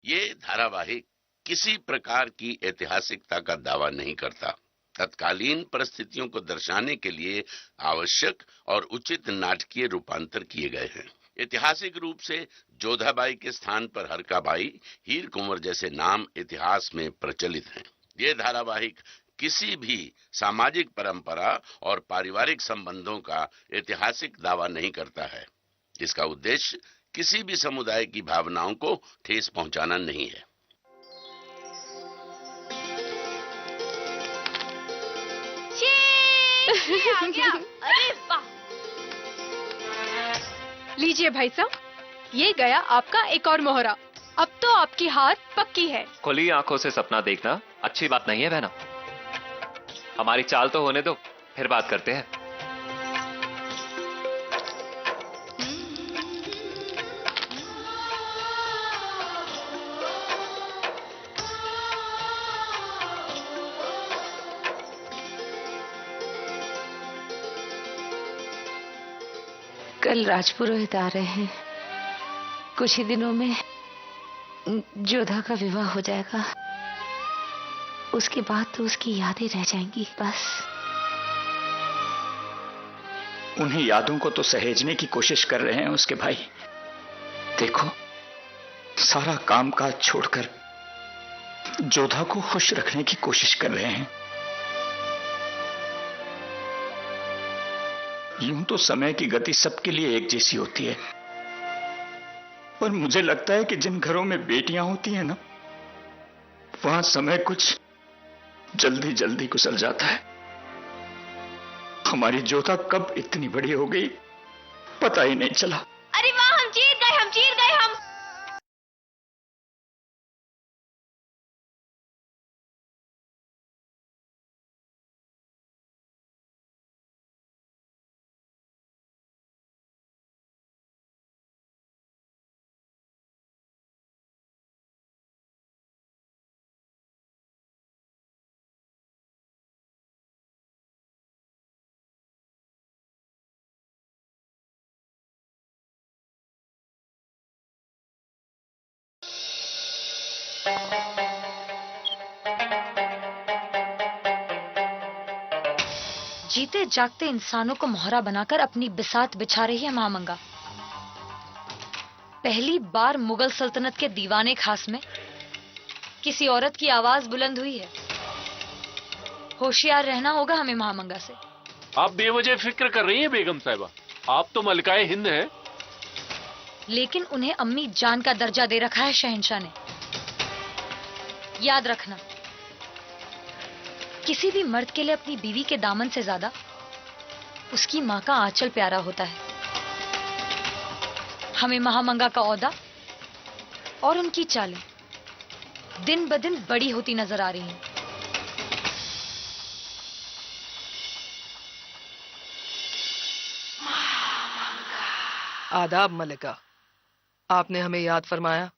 ये धारावाहिक किसी प्रकार की ऐतिहासिकता का दावा नहीं करता। तत्कालीन परिस्थितियों को दर्शाने के लिए आवश्यक और उचित नाटकीय रूपांतर किए गए हैं। ऐतिहासिक रूप से जोधाबाई के स्थान पर हरकाबाई, हीर कुंवर जैसे नाम इतिहास में प्रचलित हैं। ये धारावाहिक किसी भी सामाजिक परंपरा और पारिवारिक संबंधों का ऐतिहासिक दावा नहीं करता है। इसका उद्देश्य किसी भी समुदाय की भावनाओं को ठेस पहुंचाना नहीं है। ये आ गया। अरे वाह! लीजिए भाई साहब, ये गया आपका एक और मोहरा। अब तो आपकी हाथ पक्की है। खुली आंखों से सपना देखना अच्छी बात नहीं है बहना। हमारी चाल तो होने दो, फिर बात करते हैं। कल राजपुरोहित आ रहे हैं। कुछ ही दिनों में जोधा का विवाह हो जाएगा। उसके बाद तो उसकी यादें रह जाएंगी बस। उन्हीं यादों को तो सहेजने की कोशिश कर रहे हैं उसके भाई। देखो, सारा कामकाज छोड़कर जोधा को खुश रखने की कोशिश कर रहे हैं। यूं तो समय की गति सबके लिए एक जैसी होती है, पर मुझे लगता है कि जिन घरों में बेटियां होती हैं ना, वहां समय कुछ जल्दी जल्दी गुजर जाता है। हमारी जोधा कब इतनी बड़ी हो गई पता ही नहीं चला। अरे वाह, हम जीत गए, हम जीत गए, हम। जीते जागते इंसानों को मोहरा बनाकर अपनी बिसात बिछा रही है महामंगा। पहली बार मुगल सल्तनत के दीवाने खास में किसी औरत की आवाज बुलंद हुई है। होशियार रहना होगा हमें महामंगा से। आप बेवजह फिक्र कर रही हैं बेगम साहिबा। आप तो मलकाए हिंद हैं। लेकिन उन्हें अम्मी जान का दर्जा दे रखा है शहंशाह ने। याद रखना, किसी भी मर्द के लिए अपनी बीवी के दामन से ज्यादा उसकी मां का आंचल प्यारा होता है। हमें महामंगा का औहदा और उनकी चालें दिन ब दिन बड़ी होती नजर आ रही हैं। आदाब मलिका, आपने हमें याद फरमाया।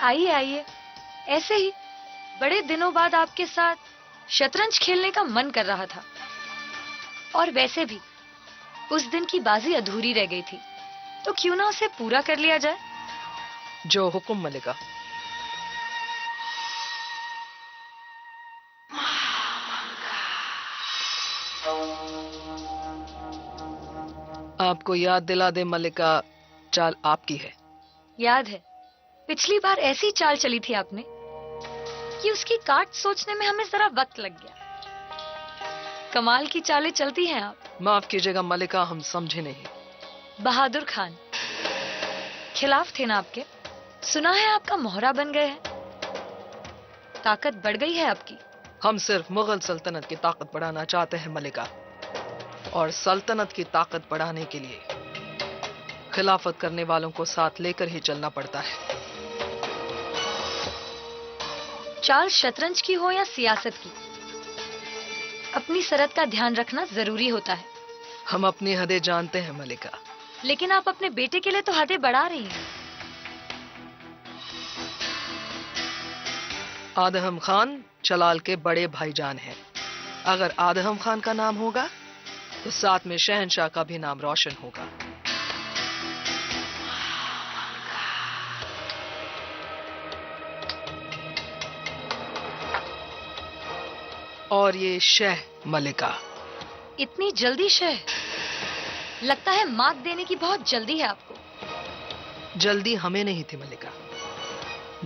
आइए आइए, ऐसे ही बड़े दिनों बाद आपके साथ शतरंज खेलने का मन कर रहा था। और वैसे भी उस दिन की बाजी अधूरी रह गई थी, तो क्यों ना उसे पूरा कर लिया जाए। जो हुक्म मलिका। आपको याद दिला दे मलिका, चाल आपकी है। याद है, पिछली बार ऐसी चाल चली थी आपने कि उसकी काट सोचने में हमें जरा वक्त लग गया। कमाल की चालें चलती हैं आप। माफ कीजिएगा मलिका, हम समझे नहीं। बहादुर खान खिलाफ थे ना आपके। सुना है आपका मोहरा बन गए हैं। ताकत बढ़ गई है आपकी। हम सिर्फ मुगल सल्तनत की ताकत बढ़ाना चाहते हैं मलिका, और सल्तनत की ताकत बढ़ाने के लिए खिलाफत करने वालों को साथ लेकर ही चलना पड़ता है। चाल शतरंज की हो या सियासत की, अपनी सरहद का ध्यान रखना जरूरी होता है। हम अपनी हदें जानते हैं मलिका। लेकिन आप अपने बेटे के लिए तो हदें बढ़ा रही हैं। आदहम खान जलाल के बड़े भाईजान हैं। अगर आदहम खान का नाम होगा तो साथ में शहंशाह का भी नाम रोशन होगा। और ये शह मलिका। इतनी जल्दी शह? लगता है मात देने की बहुत जल्दी है आपको। जल्दी हमें नहीं थी मलिका,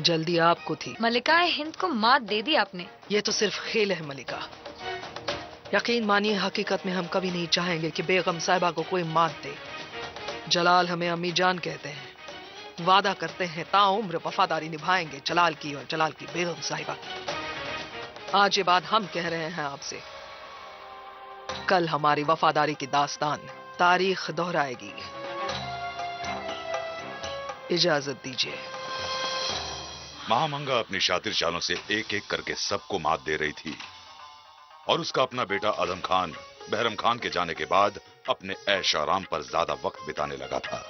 जल्दी आपको थी। मलिका हिंद को मात दे दी आपने। ये तो सिर्फ खेल है मलिका। यकीन मानिए, हकीकत में हम कभी नहीं चाहेंगे कि बेगम साहिबा को कोई मात दे। जलाल हमें अम्मी जान कहते हैं, वादा करते हैं ताउम्र वफादारी निभाएंगे जलाल की और जलाल की बेगम साहिबा की। आज ये बात हम कह रहे हैं आपसे, कल हमारी वफादारी की दास्तान तारीख दोहराएगी। इजाजत दीजिए। महामंगा अपनी शातिर चालों से एक एक करके सबको मात दे रही थी और उसका अपना बेटा आजम खान बहरम खान के जाने के बाद अपने ऐश आराम पर ज्यादा वक्त बिताने लगा था।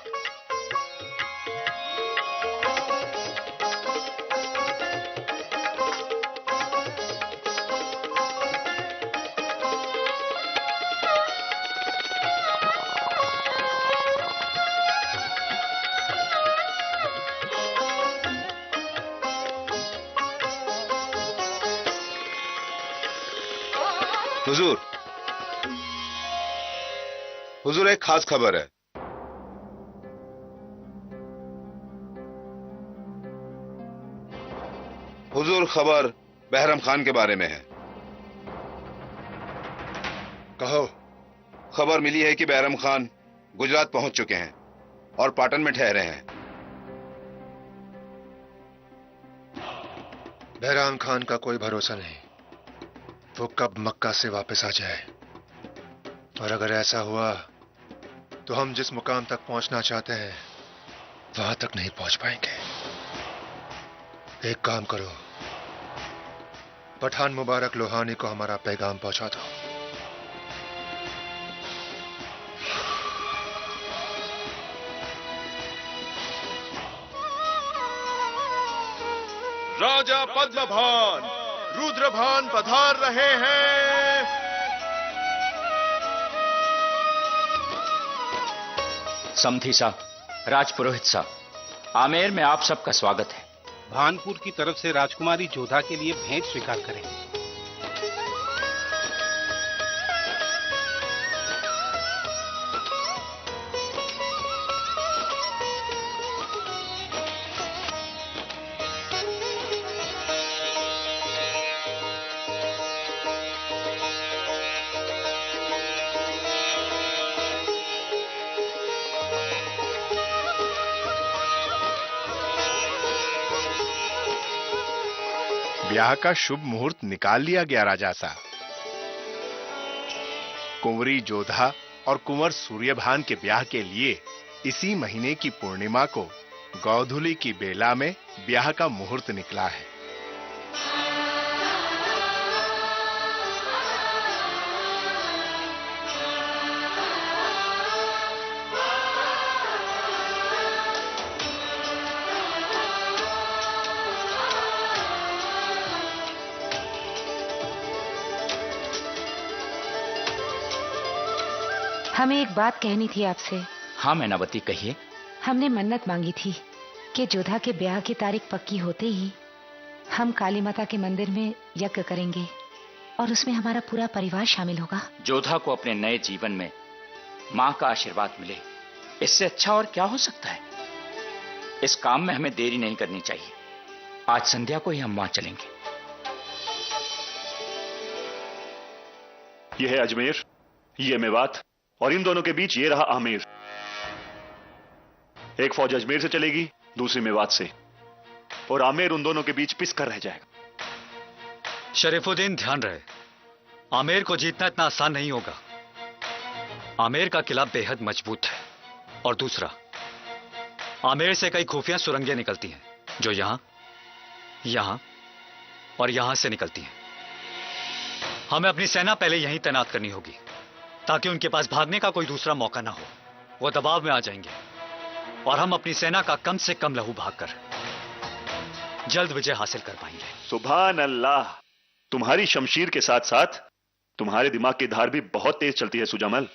हुजूर, हुजूर एक खास खबर है। हुजूर, खबर बहरम खान के बारे में है। कहो। खबर मिली है कि बहरम खान गुजरात पहुंच चुके हैं और पाटन में ठहरे हैं। बहरम खान का कोई भरोसा नहीं, वो कब मक्का से वापस आ जाए। और अगर ऐसा हुआ तो हम जिस मुकाम तक पहुंचना चाहते हैं वहां तक नहीं पहुंच पाएंगे। एक काम करो, पठान मुबारक लोहानी को हमारा पैगाम पहुंचा दो। राजा पद्मभान रुद्रभान पधार रहे हैं। समधी साहब, राजपुरोहित साहब, आमेर में आप सबका स्वागत है। भानपुर की तरफ से राजकुमारी जोधा के लिए भेंट स्वीकार करें। ब्याह का शुभ मुहूर्त निकाल लिया गया राजा साहब। कुंवरी जोधा और कुंवर सूर्यभान के ब्याह के लिए इसी महीने की पूर्णिमा को गौधुली की बेला में ब्याह का मुहूर्त निकला है। हमें एक बात कहनी थी आपसे। हाँ मैनावती, कहिए। हमने मन्नत मांगी थी कि जोधा के ब्याह की तारीख पक्की होते ही हम काली माता के मंदिर में यज्ञ करेंगे और उसमें हमारा पूरा परिवार शामिल होगा। जोधा को अपने नए जीवन में माँ का आशीर्वाद मिले, इससे अच्छा और क्या हो सकता है। इस काम में हमें देरी नहीं करनी चाहिए। आज संध्या को ही हम वहां चलेंगे। यह है अजमेर, ये मेवात और इन दोनों के बीच ये रहा आमेर। एक फौज अजमेर से चलेगी, दूसरी मेवात से, और आमेर उन दोनों के बीच पिस कर रह जाएगा। शरीफुद्दीन, ध्यान रहे, आमेर को जीतना इतना आसान नहीं होगा। आमेर का किला बेहद मजबूत है, और दूसरा, आमेर से कई खुफिया सुरंगें निकलती हैं जो यहां और यहां से निकलती हैं। हमें अपनी सेना पहले यहीं तैनात करनी होगी ताकि उनके पास भागने का कोई दूसरा मौका ना हो। वो दबाव में आ जाएंगे और हम अपनी सेना का कम से कम लहू भागकर जल्द विजय हासिल कर पाएंगे। सुभान अल्लाह, तुम्हारी शमशीर के साथ साथ तुम्हारे दिमाग की धार भी बहुत तेज चलती है सुजामल।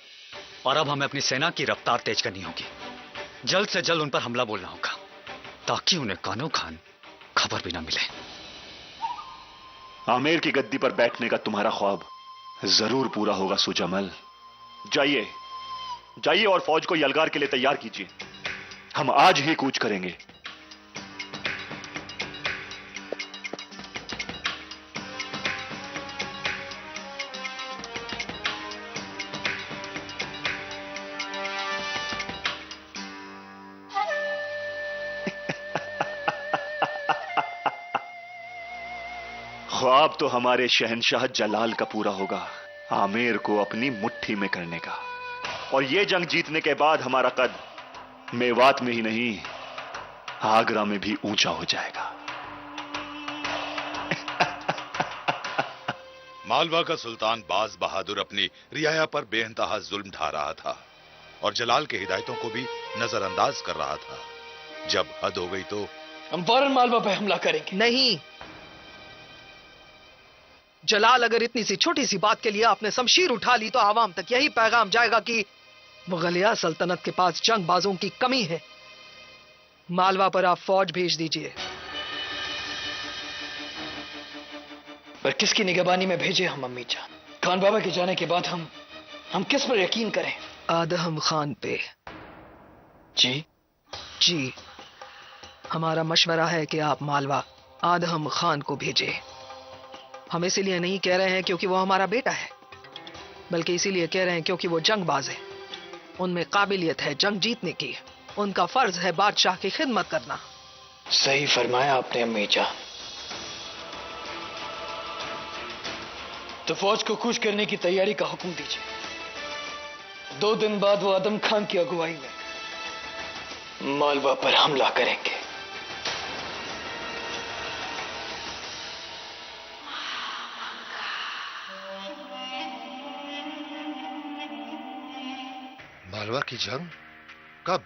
और अब हमें अपनी सेना की रफ्तार तेज करनी होगी। जल्द से जल्द उन पर हमला बोलना होगा ताकि उन्हें कानो खान खबर भी ना मिले। आमेर की गद्दी पर बैठने का तुम्हारा ख्वाब जरूर पूरा होगा सुजमल। जाइए जाइए और फौज को यलगार के लिए तैयार कीजिए। हम आज ही कूच करेंगे। ख्वाब तो हमारे शहंशाह जलाल का पूरा होगा, आमेर को अपनी मुट्ठी में करने का। और ये जंग जीतने के बाद हमारा कद मेवात में ही नहीं, आगरा में भी ऊंचा हो जाएगा। मालवा का सुल्तान बाज बहादुर अपनी रियाया पर बेइंतहा जुल्म ढा रहा था और जलाल के हिदायतों को भी नजरअंदाज कर रहा था। जब हद हो गई तो हम फौरन मालवा पे हमला करेंगे। नहीं, जलाल अगर इतनी सी छोटी सी बात के लिए आपने शमशीर उठा ली तो आवाम तक यही पैगाम जाएगा कि मुगलिया सल्तनत के पास जंगबाजों की कमी है। मालवा पर आप फौज भेज दीजिए। पर किसकी निगरानी में भेजे हम अम्मी जान? खान बाबा के जाने के बाद हम किस पर यकीन करें? आदम खान पे। जी, हमारा मशवरा है कि आप मालवा आदम खान को भेजें। हम इसीलिए नहीं कह रहे हैं क्योंकि वो हमारा बेटा है, बल्कि इसीलिए कह रहे हैं क्योंकि वो जंगबाज है। उनमें काबिलियत है जंग जीतने की। उनका फर्ज है बादशाह की खिदमत करना। सही फरमाया आपने अम्मी जान। तो फौज को कूच करने की तैयारी का हुक्म दीजिए। 2 दिन बाद वो आदम खान की अगुवाई में मालवा पर हमला करेंगे। मालवा की जंग कब?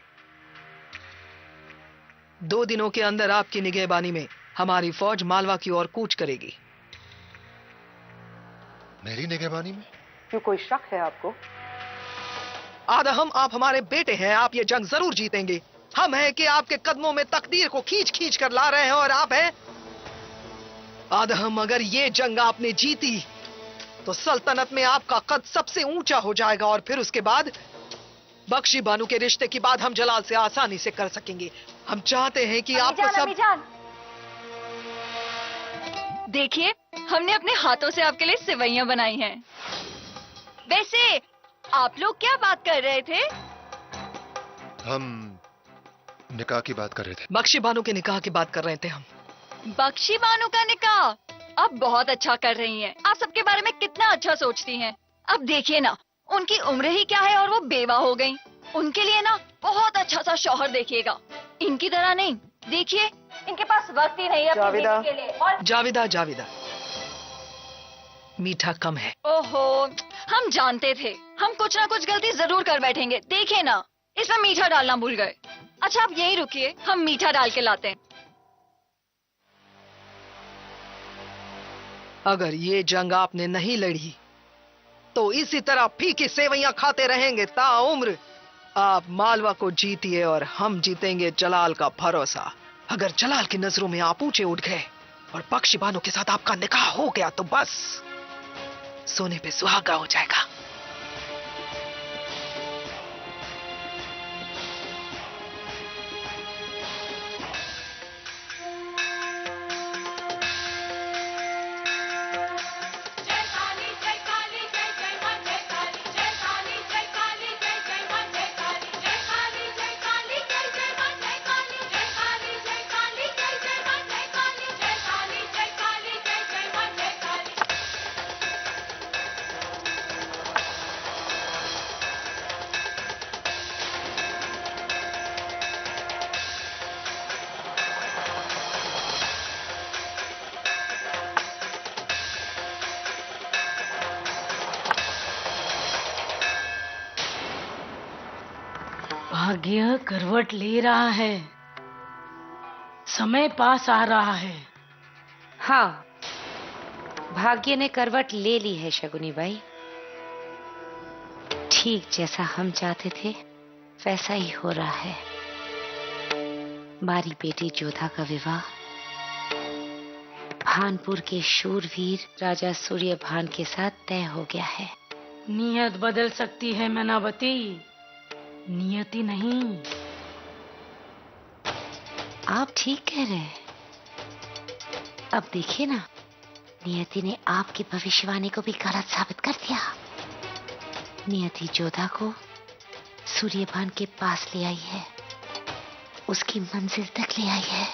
2 दिनों के अंदर आपकी निगहबानी में हमारी फौज मालवा की ओर कूच करेगी। मेरी निगहबानी में? क्यों, कोई शक है आपको? आदम, आप हमारे बेटे हैं, आप ये जंग जरूर जीतेंगे। हम हैं कि आपके कदमों में तकदीर को खींच खींच कर ला रहे हैं और आप हैं आदम। अगर ये जंग आपने जीती तो सल्तनत में आपका कद सबसे ऊंचा हो जाएगा और फिर उसके बाद बख्शी बानू के रिश्ते की बात हम जलाल से आसानी से कर सकेंगे। हम चाहते हैं कि आपको सब। देखिए, हमने अपने हाथों से आपके लिए सेवइयां बनाई हैं। वैसे आप लोग क्या बात कर रहे थे? हम निकाह की बात कर रहे थे। बख्शी बानू के निकाह की बात कर रहे थे हम। बख्शी बानू का निकाह? आप बहुत अच्छा कर रही हैं। आप सबके बारे में कितना अच्छा सोचती हैं। अब देखिए ना, उनकी उम्र ही क्या है और वो बेवा हो गई। उनके लिए ना बहुत अच्छा सा शौहर देखिएगा। इनकी तरह नहीं, देखिए इनके पास वक्त ही नहीं है अपनी बीवी के लिए। और जाविदा, मीठा कम है। ओहो, हम जानते थे हम कुछ ना कुछ गलती जरूर कर बैठेंगे। देखिए ना, इसमें मीठा डालना भूल गए। अच्छा, आप यही रुकिए, हम मीठा डाल के लाते हैं। अगर ये जंग आपने नहीं लड़ी तो इसी तरह फीकी सेवइयां खाते रहेंगे ताउम्र। आप मालवा को जीतिए और हम जीतेंगे जलाल का भरोसा। अगर जलाल की नजरों में आप ऊंचे उठ गए और बख्शी बानो के साथ आपका निकाह हो गया तो बस सोने पे सुहागा हो जाएगा। भाग्य करवट ले रहा है, समय पास आ रहा है। हाँ, भाग्य ने करवट ले ली है शगुनी बाई। ठीक जैसा हम चाहते थे वैसा ही हो रहा है। हमारी बेटी जोधा का विवाह खानपुर के शूरवीर राजा सूर्यभान के साथ तय हो गया है। नियत बदल सकती है मैनावती, नियति नहीं। आप ठीक कह रहे हैं। अब देखिए ना, नियति ने आपकी भविष्यवाणी को भी गलत साबित कर दिया। नियति जोधा को सूर्यभान के पास ले आई है, उसकी मंजिल तक ले आई है,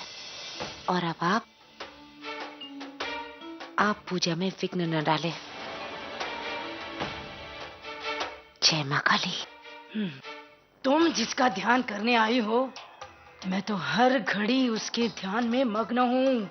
और अब आप पूजा में विघ्न न डालें। जय मां काली। तुम जिसका ध्यान करने आई हो, मैं तो हर घड़ी उसके ध्यान में मग्न हूँ।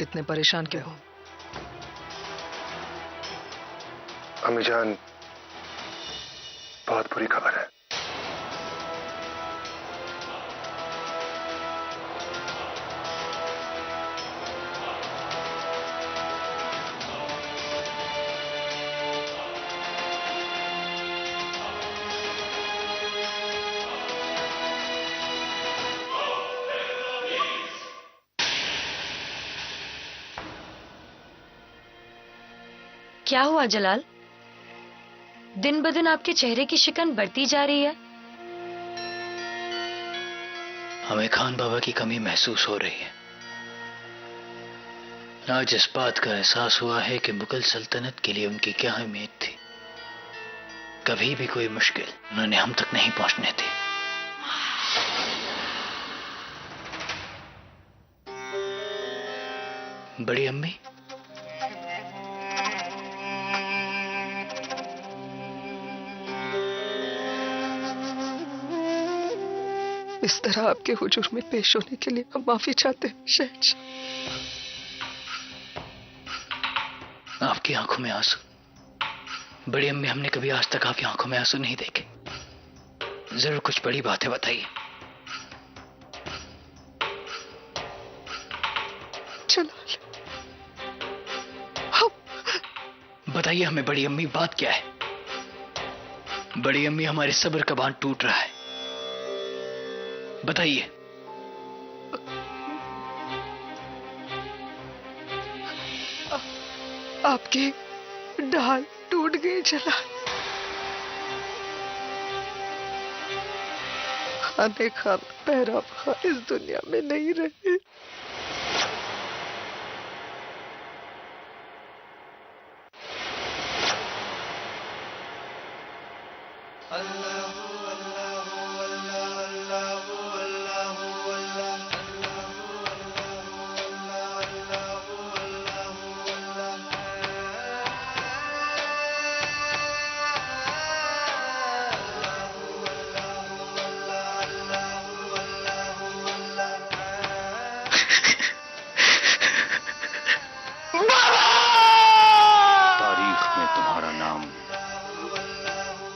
इतने परेशान क्यों हो? अम्मी जान, बहुत बुरी खबर है। क्या हुआ जलाल? दिन ब दिन आपके चेहरे की शिकन बढ़ती जा रही है। हमें खान बाबा की कमी महसूस हो रही है। आज इस बात का एहसास हुआ है कि मुगल सल्तनत के लिए उनकी क्या अहमियत थी। कभी भी कोई मुश्किल उन्होंने हम तक नहीं पहुंचने दी। बड़ी अम्मी, इस तरह आपके हुजूर में पेश होने के लिए हम माफी चाहते हैं शहंशाह। आपकी आंखों में आंसू? बड़ी अम्मी, हमने कभी आज तक आपकी आंखों में आंसू नहीं देखे। जरूर कुछ बड़ी बात है, बताइए। बताइए हमें बड़ी अम्मी, बात क्या है? बड़ी अम्मी, हमारे सब्र का बांध टूट रहा है, बताइए। आपकी ढाल टूट गई जलाल। खाने खान पहरा इस दुनिया में नहीं रहे।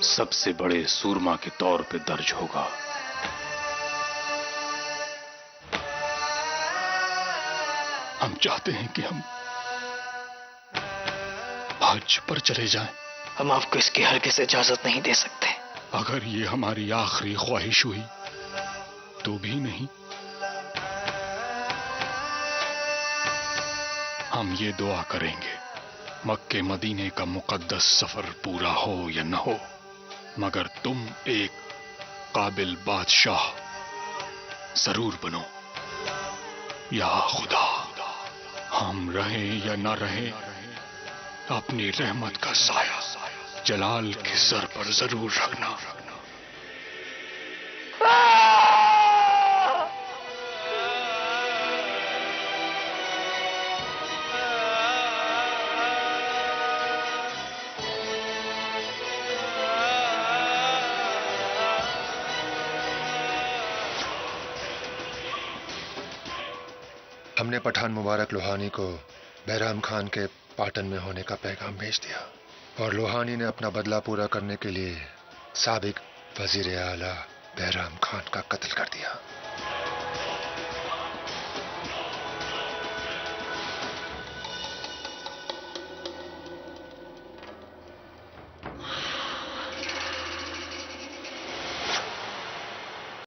सबसे बड़े सूरमा के तौर पे दर्ज होगा। हम चाहते हैं कि हम हज पर चले जाएं। हम आपको इसकी हरगिज़ इजाजत नहीं दे सकते। अगर ये हमारी आखिरी ख्वाहिश हुई तो भी नहीं। हम ये दुआ करेंगे, मक्के मदीने का मुकद्दस सफर पूरा हो या न हो, मगर तुम एक काबिल बादशाह जरूर बनो। या खुदा, हम रहें या न रहें, अपनी रहमत का साया जलाल के सर पर जरूर रखना। हमने पठान मुबारक लोहानी को बहराम खान के पाटन में होने का पैगाम भेज दिया और लोहानी ने अपना बदला पूरा करने के लिए साबिक वजीर आला बहराम खान का कत्ल कर दिया।